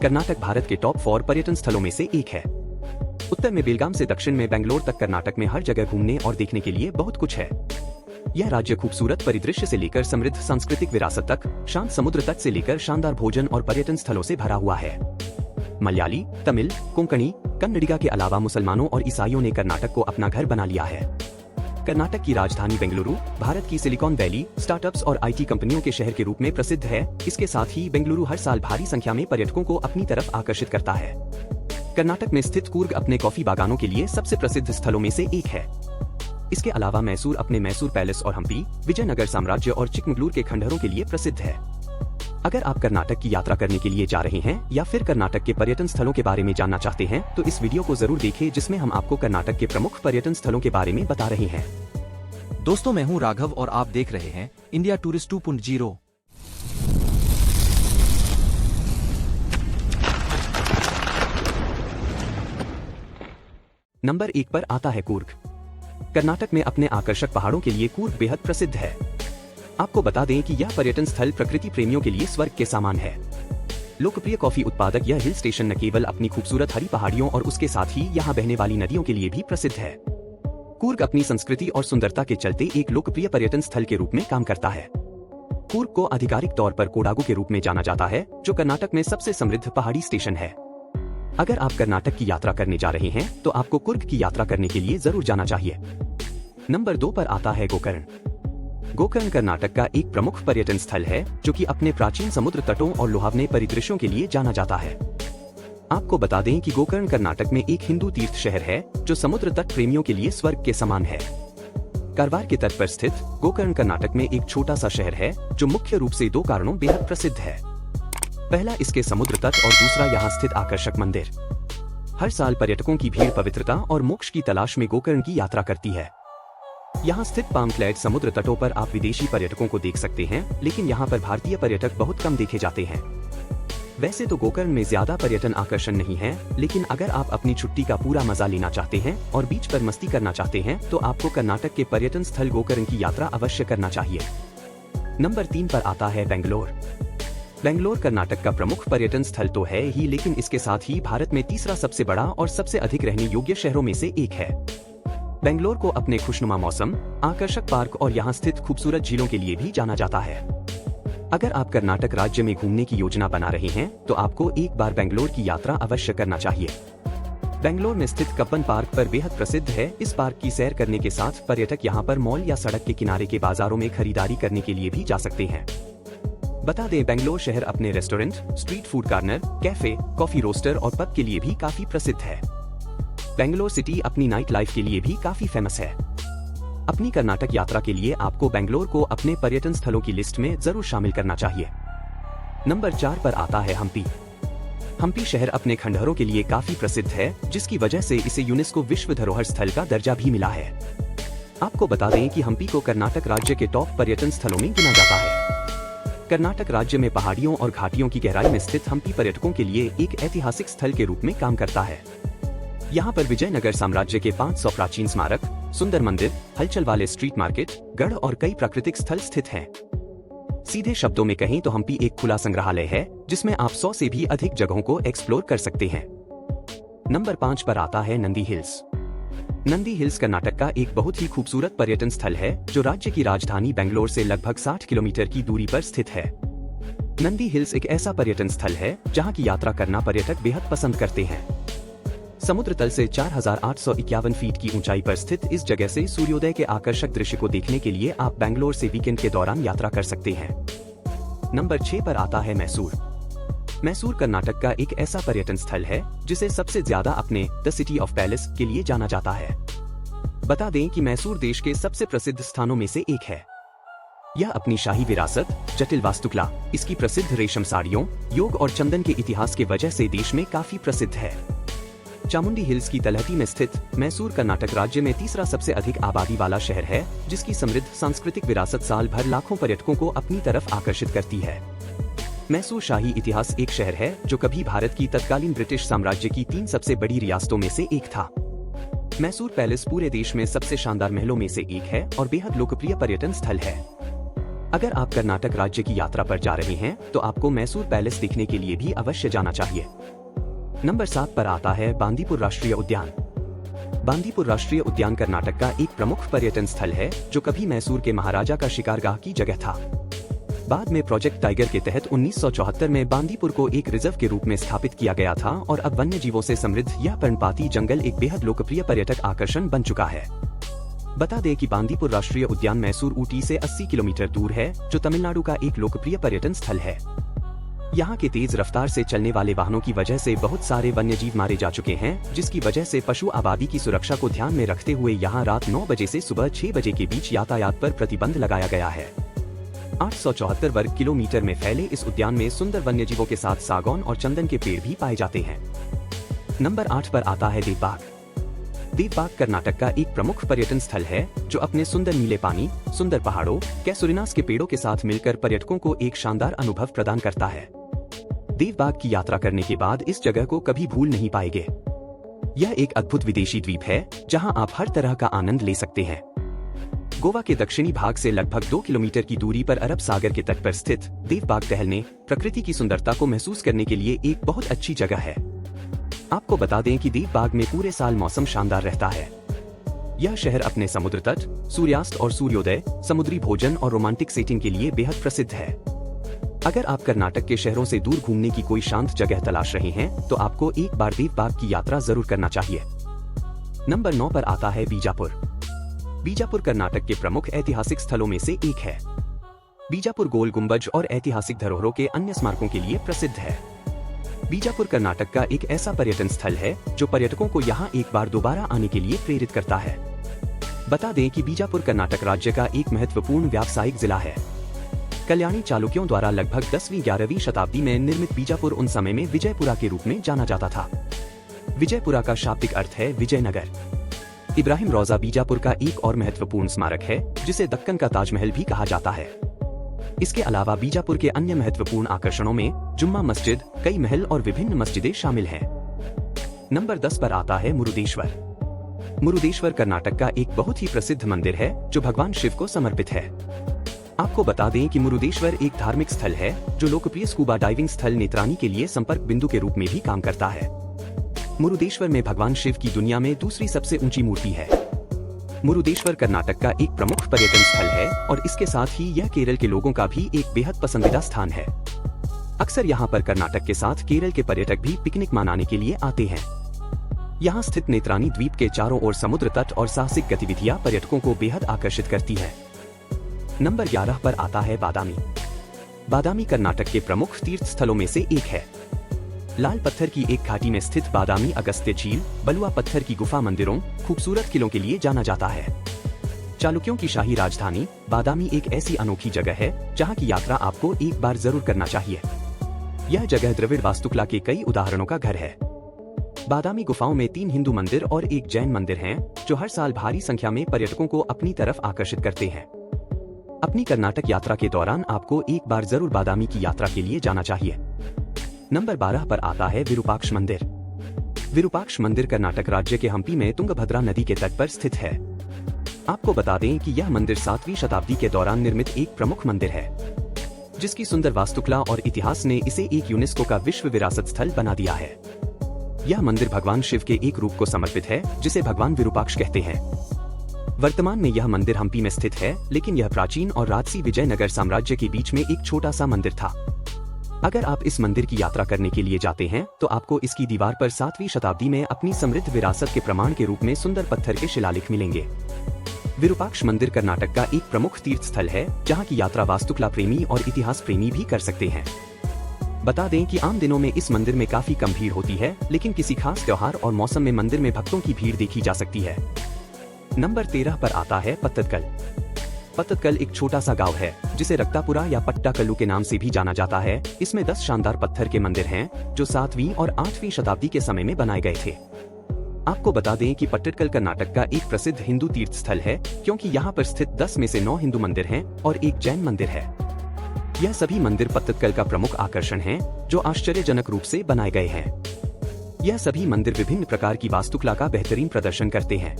कर्नाटक भारत के टॉप 4 पर्यटन स्थलों में से एक है। उत्तर में बेलगाम से दक्षिण में बेंगलोर तक कर्नाटक में हर जगह घूमने और देखने के लिए बहुत कुछ है। यह राज्य खूबसूरत परिदृश्य से लेकर समृद्ध सांस्कृतिक विरासत तक, शांत समुद्र तट से लेकर शानदार भोजन और पर्यटन स्थलों से भरा हुआ है। मलयाली, तमिल, कोंकणी, कन्नडिगा के अलावा मुसलमानों और ईसाइयों ने कर्नाटक को अपना घर बना लिया है। कर्नाटक की राजधानी बेंगलुरु भारत की सिलिकॉन वैली, स्टार्टअप्स और आईटी कंपनियों के शहर के रूप में प्रसिद्ध है। इसके साथ ही बेंगलुरु हर साल भारी संख्या में पर्यटकों को अपनी तरफ आकर्षित करता है। कर्नाटक में स्थित कूर्ग अपने कॉफी बागानों के लिए सबसे प्रसिद्ध स्थलों में से एक है। इसके अलावा मैसूर अपने मैसूर पैलेस और हम्पी, विजयनगर साम्राज्य और चिकमगलूर के खंडहरों के लिए प्रसिद्ध है। अगर आप कर्नाटक की यात्रा करने के लिए जा रहे हैं या फिर कर्नाटक के पर्यटन स्थलों के बारे में जानना चाहते हैं तो इस वीडियो को जरूर देखें, जिसमें हम आपको कर्नाटक के प्रमुख पर्यटन स्थलों के बारे में बता रहे हैं। दोस्तों, मैं हूं राघव और आप देख रहे हैं इंडिया टूरिस्ट 2.0। नंबर 1 पर आता है कूर्ग। कर्नाटक में अपने आकर्षक पहाड़ों के लिए कूर्ग बेहद प्रसिद्ध है। आपको बता दें कि यह पर्यटन स्थल प्रकृति प्रेमियों के लिए स्वर्ग के समान है। लोकप्रिय कॉफी उत्पादक यह हिल स्टेशन न केवल अपनी खूबसूरत हरी पहाड़ियों और उसके साथ ही यहाँ बहने वाली नदियों के लिए भी प्रसिद्ध है। कूर्ग अपनी संस्कृति और सुंदरता के चलते एक लोकप्रिय पर्यटन स्थल के रूप में काम करता है। कूर्ग को आधिकारिक तौर पर कोडागु के रूप में जाना जाता है, जो कर्नाटक में सबसे समृद्ध पहाड़ी स्टेशन है। अगर आप कर्नाटक की यात्रा करने जा रहे हैं तो आपको कूर्ग की यात्रा करने के लिए जरूर जाना चाहिए। नंबर 2 पर आता है गोकर्ण। गोकर्ण कर्नाटक का एक प्रमुख पर्यटन स्थल है, जो कि अपने प्राचीन समुद्र तटों और लुभावने परिदृश्यों के लिए जाना जाता है। आपको बता दें कि गोकर्ण कर्नाटक में एक हिंदू तीर्थ शहर है, जो समुद्र तट प्रेमियों के लिए स्वर्ग के समान है। कारवार के तट पर स्थित गोकर्ण कर्नाटक में एक छोटा सा शहर है, जो मुख्य रूप से 2 कारणों बेहद प्रसिद्ध है। पहला इसके समुद्र तट और दूसरा यहाँ स्थित आकर्षक मंदिर। हर साल पर्यटकों की भीड़ पवित्रता और मोक्ष की तलाश में गोकर्ण की यात्रा करती है। यहाँ स्थित पामक्लेड समुद्र तटों पर आप विदेशी पर्यटकों को देख सकते हैं, लेकिन यहाँ पर भारतीय पर्यटक बहुत कम देखे जाते हैं। वैसे तो गोकर्ण में ज्यादा पर्यटन आकर्षण नहीं है, लेकिन अगर आप अपनी छुट्टी का पूरा मजा लेना चाहते हैं और बीच पर मस्ती करना चाहते हैं तो आपको कर्नाटक के पर्यटन स्थल गोकर्ण की यात्रा अवश्य करना चाहिए। नंबर 3 पर आता है बेंगलोर। बेंगलोर कर्नाटक का प्रमुख पर्यटन स्थल तो है ही, लेकिन इसके साथ ही भारत में तीसरा सबसे बड़ा और सबसे अधिक रहने योग्य शहरों में से एक है। बेंगलोर को अपने खुशनुमा मौसम, आकर्षक पार्क और यहाँ स्थित खूबसूरत झीलों के लिए भी जाना जाता है। अगर आप कर्नाटक राज्य में घूमने की योजना बना रहे हैं तो आपको एक बार बेंगलोर की यात्रा अवश्य करना चाहिए। बेंगलोर में स्थित कब्बन पार्क पर बेहद प्रसिद्ध है। इस पार्क की सैर करने के साथ पर्यटक यहाँ पर मॉल या सड़क के किनारे के बाजारों में खरीदारी करने के लिए भी जा सकते हैं। बता दें, बेंगलोर शहर अपने restaurant, street food corner, cafe, coffee roaster और पब के लिए भी काफी प्रसिद्ध है। बेंगलोर सिटी अपनी नाइट लाइफ के लिए भी काफी फेमस है। अपनी कर्नाटक यात्रा के लिए आपको बेंगलोर को अपने पर्यटन स्थलों की लिस्ट में जरूर शामिल करना चाहिए। नंबर 4 पर आता है हम्पी। हम्पी शहर अपने खंडहरों के लिए काफी प्रसिद्ध है, जिसकी वजह से इसे यूनेस्को विश्व धरोहर स्थल का दर्जा भी मिला है। आपको बता दें कि हम्पी को कर्नाटक राज्य के टॉप पर्यटन स्थलों में गिना जाता है। कर्नाटक राज्य में पहाड़ियों और घाटियों की गहराई में स्थित हम्पी पर्यटकों के लिए एक ऐतिहासिक स्थल के रूप में काम करता है। यहाँ पर विजयनगर साम्राज्य के 500 प्राचीन स्मारक, सुंदर मंदिर, हलचल वाले स्ट्रीट मार्केट, गढ़ और कई प्राकृतिक स्थल स्थित हैं। सीधे शब्दों में कहें तो हम्पी एक खुला संग्रहालय है, जिसमें आप 100 से भी अधिक जगहों को एक्सप्लोर कर सकते हैं। नंबर 5 पर आता है नंदी हिल्स। नंदी हिल्स कर्नाटक का एक बहुत ही खूबसूरत पर्यटन स्थल है, जो राज्य की राजधानी बेंगलोर से लगभग 60 किलोमीटर की दूरी पर स्थित है। नंदी हिल्स एक ऐसा पर्यटन स्थल है जहाँ की यात्रा करना पर्यटक बेहद पसंद करते हैं। समुद्र तल से 4851 फीट की ऊंचाई पर स्थित इस जगह से सूर्योदय के आकर्षक दृश्य को देखने के लिए आप बेंगलोर से वीकेंड के दौरान यात्रा कर सकते हैं। नंबर 6 पर आता है मैसूर। मैसूर कर्नाटक का एक ऐसा पर्यटन स्थल है जिसे सबसे ज्यादा अपने द सिटी ऑफ पैलेस के लिए जाना जाता है। बता दें कि मैसूर देश के सबसे प्रसिद्ध स्थानों में से एक है। यह अपनी शाही विरासत, जटिल वास्तुकला, इसकी प्रसिद्ध रेशम साड़ियों, योग और चंदन के इतिहास के वजह से देश में काफी प्रसिद्ध है। चामुंडी हिल्स की तलहटी में स्थित मैसूर कर्नाटक राज्य में तीसरा सबसे अधिक आबादी वाला शहर है, जिसकी समृद्ध सांस्कृतिक विरासत साल भर लाखों पर्यटकों को अपनी तरफ आकर्षित करती है। मैसूर शाही इतिहास एक शहर है जो कभी भारत की तत्कालीन ब्रिटिश साम्राज्य की 3 सबसे बड़ी रियासतों में से एक था। मैसूर पैलेस पूरे देश में सबसे शानदार महलों में से एक है और बेहद लोकप्रिय पर्यटन स्थल है। अगर आप कर्नाटक राज्य की यात्रा पर जा रहे हैं तो आपको मैसूर पैलेस देखने के लिए भी अवश्य जाना चाहिए। नंबर 7 पर आता है बांदीपुर राष्ट्रीय उद्यान। बांदीपुर राष्ट्रीय उद्यान कर्नाटक का एक प्रमुख पर्यटन स्थल है जो कभी मैसूर के महाराजा का शिकारगाह की जगह था। बाद में प्रोजेक्ट टाइगर के तहत 1974 में बांदीपुर को एक रिजर्व के रूप में स्थापित किया गया था और अब वन्य जीवों से समृद्ध यह पर्णपाती जंगल एक बेहद लोकप्रिय पर्यटक आकर्षण बन चुका है। बता दें कि बांदीपुर राष्ट्रीय उद्यान मैसूर ऊटी से 80 किलोमीटर दूर है, जो तमिलनाडु का एक लोकप्रिय पर्यटन स्थल है। यहाँ के तेज रफ्तार से चलने वाले वाहनों की वजह से बहुत सारे वन्यजीव मारे जा चुके हैं, जिसकी वजह से पशु आबादी की सुरक्षा को ध्यान में रखते हुए यहाँ रात 9 बजे से सुबह 6 बजे के बीच यातायात पर प्रतिबंध लगाया गया है। 874 वर्ग किलोमीटर में फैले इस उद्यान में सुंदर वन्यजीवों के साथ सागौन और चंदन के पेड़ भी पाए जाते हैं। नंबर 8 पर आता है देवबाग। देवबाग कर्नाटक का एक प्रमुख पर्यटन स्थल है जो अपने सुंदर नीले पानी, सुंदर पहाड़ों, कैसुरिनास के पेड़ों के साथ मिलकर पर्यटकों को एक शानदार अनुभव प्रदान करता है। देवबाग की यात्रा करने के बाद इस जगह को कभी भूल नहीं पाएंगे। यह एक अद्भुत विदेशी द्वीप है जहां आप हर तरह का आनंद ले सकते हैं। गोवा के दक्षिणी भाग से लगभग 2 किलोमीटर की दूरी पर अरब सागर के तट पर स्थित देवबाग टहलने, प्रकृति की सुंदरता को महसूस करने के लिए एक बहुत अच्छी जगह है। आपको बता दें कि देवबाग में पूरे साल मौसम शानदार रहता है। यह शहर अपने समुद्र तट, सूर्यास्त और सूर्योदय, समुद्री भोजन और रोमांटिक सेटिंग के लिए बेहद प्रसिद्ध है। अगर आप कर्नाटक के शहरों से दूर घूमने की कोई शांत जगह तलाश रहे हैं तो आपको एक बार देवबाग की यात्रा जरूर करना चाहिए। नंबर 9 पर आता है बीजापुर। बीजापुर कर्नाटक के प्रमुख ऐतिहासिक स्थलों में से एक है। बीजापुर गोल गुंबज और ऐतिहासिक धरोहरों के अन्य स्मारकों के लिए प्रसिद्ध है। बीजापुर कर्नाटक का एक ऐसा पर्यटन स्थल है जो पर्यटकों को यहाँ एक बार दोबारा आने के लिए प्रेरित करता है। बता दें कि बीजापुर कर्नाटक राज्य का एक महत्वपूर्ण व्यावसायिक जिला है। कल्याणी चालुक्यों द्वारा लगभग 10वीं-11वीं शताब्दी में निर्मित बीजापुर उन समय में विजयपुरा के रूप में जाना जाता था। विजयपुरा का शाब्दिक अर्थ है विजयनगर। इब्राहिम रौजा बीजापुर का एक और महत्वपूर्ण स्मारक है जिसे दक्कन का ताजमहल भी कहा जाता है। इसके अलावा बीजापुर के अन्य महत्वपूर्ण आकर्षणों में जुम्मा मस्जिद, कई महल और विभिन्न मस्जिदें शामिल हैं। नंबर 10 पर आता है मुरुदेश्वर। मुरुदेश्वर कर्नाटक का एक बहुत ही प्रसिद्ध मंदिर है जो भगवान शिव को समर्पित है। आपको बता दें कि मुरुदेश्वर एक धार्मिक स्थल है जो लोकप्रिय स्कूबा डाइविंग स्थल नेत्रानी के लिए संपर्क बिंदु के रूप में भी काम करता है। मुरुदेश्वर में भगवान शिव की दुनिया में दूसरी सबसे ऊंची मूर्ति है। मुरुदेश्वर कर्नाटक का एक प्रमुख पर्यटन स्थल है और इसके साथ ही यह केरल के लोगों का भी एक बेहद पसंदीदा स्थान है। अक्सर यहाँ पर कर्नाटक के साथ केरल के पर्यटक भी पिकनिक मनाने के लिए आते हैं। यहाँ स्थित नेत्रानी द्वीप के चारों ओर समुद्र तट और साहसिक गतिविधियां पर्यटकों को बेहद आकर्षित करती है। नंबर 11 पर आता है बादामी। बादामी कर्नाटक के प्रमुख तीर्थ स्थलों में से एक है। लाल पत्थर की एक घाटी में स्थित बादामी अगस्त्य झील, बलुआ पत्थर की गुफा मंदिरों, खूबसूरत किलों के लिए जाना जाता है। चालुक्यों की शाही राजधानी बादामी एक ऐसी अनोखी जगह है जहां की यात्रा आपको एक बार जरूर करना चाहिए। यह जगह द्रविड़ वास्तुकला के कई उदाहरणों का घर है। बादामी गुफाओं में 3 हिंदू मंदिर और एक जैन मंदिर हैं, जो हर साल भारी संख्या में पर्यटकों को अपनी तरफ आकर्षित करते हैं। अपनी कर्नाटक यात्रा के दौरान आपको एक बार जरूर बादामी की यात्रा के लिए जाना चाहिए। नंबर 12 पर आता है विरूपाक्ष मंदिर। विरूपाक्ष मंदिर कर्नाटक राज्य के हम्पी में तुंगभद्रा नदी के तट पर स्थित है। आपको बता दें कि यह मंदिर 7वीं शताब्दी के दौरान निर्मित एक प्रमुख मंदिर है, जिसकी सुंदर वास्तुकला और इतिहास ने इसे एक यूनेस्को का विश्व विरासत स्थल बना दिया है। यह मंदिर भगवान शिव के एक रूप को समर्पित है जिसे भगवान विरूपाक्ष कहते हैं। वर्तमान में यह मंदिर हम्पी में स्थित है, लेकिन यह प्राचीन और राजसी विजयनगर साम्राज्य के बीच में एक छोटा सा मंदिर था। अगर आप इस मंदिर की यात्रा करने के लिए जाते हैं तो आपको इसकी दीवार पर 7वीं शताब्दी में अपनी समृद्ध विरासत के प्रमाण के रूप में सुंदर पत्थर के शिलालेख मिलेंगे। विरूपाक्ष मंदिर कर्नाटक का एक प्रमुख तीर्थ स्थल है जहां की यात्रा वास्तुकला प्रेमी और इतिहास प्रेमी भी कर सकते हैं। बता दें कि आम दिनों में इस मंदिर में काफी कम भीड़ होती है, लेकिन किसी खास त्योहार और मौसम में मंदिर में भक्तों की भीड़ देखी जा सकती है। नंबर 13 पर आता है पत्तदकल। पत्तदकल एक छोटा सा गांव है जिसे रक्तापुरा या पट्टाकल्लू के नाम से भी जाना जाता है। इसमें 10 शानदार पत्थर के मंदिर हैं जो 7वीं और 8वीं शताब्दी के समय में बनाए गए थे। आपको बता दें कि पट्टदकल कर्नाटक का एक प्रसिद्ध हिंदू तीर्थ स्थल है, क्योंकि यहाँ पर स्थित 10 में से 9 हिंदू मंदिर हैं और एक जैन मंदिर है। यह सभी मंदिर पत्तदकल का प्रमुख आकर्षण हैं, जो आश्चर्यजनक रूप से बनाए गए हैं। यह सभी मंदिर विभिन्न प्रकार की वास्तुकला का बेहतरीन प्रदर्शन करते हैं।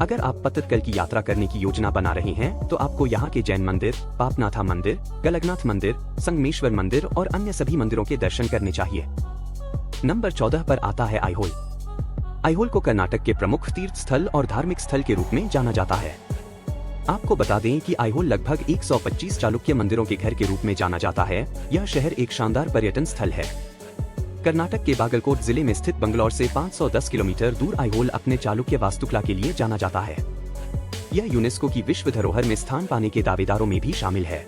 अगर आप पत्तदकल की यात्रा करने की योजना बना रहे हैं तो आपको यहाँ के जैन मंदिर, पापनाथा मंदिर, गलगनाथ मंदिर, संगमेश्वर मंदिर और अन्य सभी मंदिरों के दर्शन करने चाहिए। नंबर 14 पर आता है आइहोल। आइहोल को कर्नाटक के प्रमुख तीर्थ स्थल और धार्मिक स्थल के रूप में जाना जाता है। आपको बता दें कि आइहोल लगभग 125 चालुक्य मंदिरों के घर के रूप में जाना जाता है। यह शहर एक शानदार पर्यटन स्थल है। कर्नाटक के बागलकोट जिले में स्थित बंगलौर से 510 किलोमीटर दूर आइहोल अपने चालुक्य वास्तुकला के लिए जाना जाता है। यह यूनेस्को की विश्व धरोहर में स्थान पाने के दावेदारों में भी शामिल है।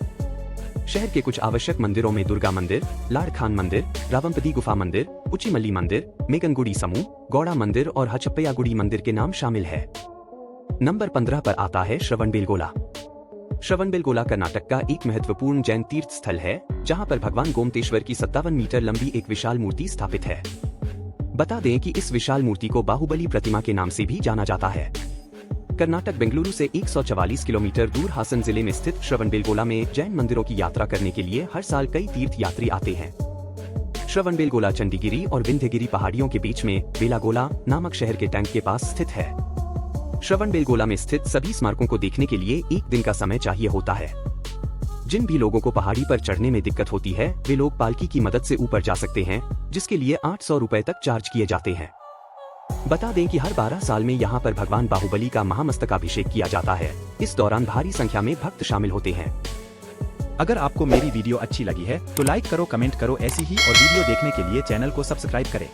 शहर के कुछ आवश्यक मंदिरों में दुर्गा मंदिर, लाड़खान मंदिर, रावमपदी गुफा मंदिर, उचिमल्ली मंदिर, मेगनगुड़ी समूह, गौड़ा मंदिर और हचप्पयागुड़ी मंदिर के नाम शामिल है। नंबर 15 पर आता है श्रवणबेलगोला। श्रवणबेलगोला कर्नाटक का एक महत्वपूर्ण जैन तीर्थ स्थल है, जहां पर भगवान गोमतेश्वर की 57 मीटर लंबी एक विशाल मूर्ति स्थापित है। बता दें कि इस विशाल मूर्ति को बाहुबली प्रतिमा के नाम से भी जाना जाता है। कर्नाटक बेंगलुरु से 144 किलोमीटर दूर हासन जिले में स्थित श्रवणबेलगोला में जैन मंदिरों की यात्रा करने के लिए हर साल कई तीर्थ यात्री आते हैं। श्रवणबेलगोला चंडीगिरी और विंध्यगिरी पहाड़ियों के बीच में बेलागोला नामक शहर के टैंक के पास स्थित है। श्रवणबेलगोला में स्थित सभी स्मारकों को देखने के लिए एक दिन का समय चाहिए होता है। जिन भी लोगों को पहाड़ी पर चढ़ने में दिक्कत होती है वे लोग पालकी की मदद से ऊपर जा सकते हैं, जिसके लिए 800 रुपए तक चार्ज किए जाते हैं। बता दें कि हर 12 साल में यहाँ पर भगवान बाहुबली का महामस्तकाभिषेक किया जाता है। इस दौरान भारी संख्या में भक्त शामिल होते हैं। अगर आपको मेरी वीडियो अच्छी लगी है तो लाइक करो, कमेंट करो, ऐसी ही और वीडियो देखने के लिए चैनल को सब्सक्राइब करें।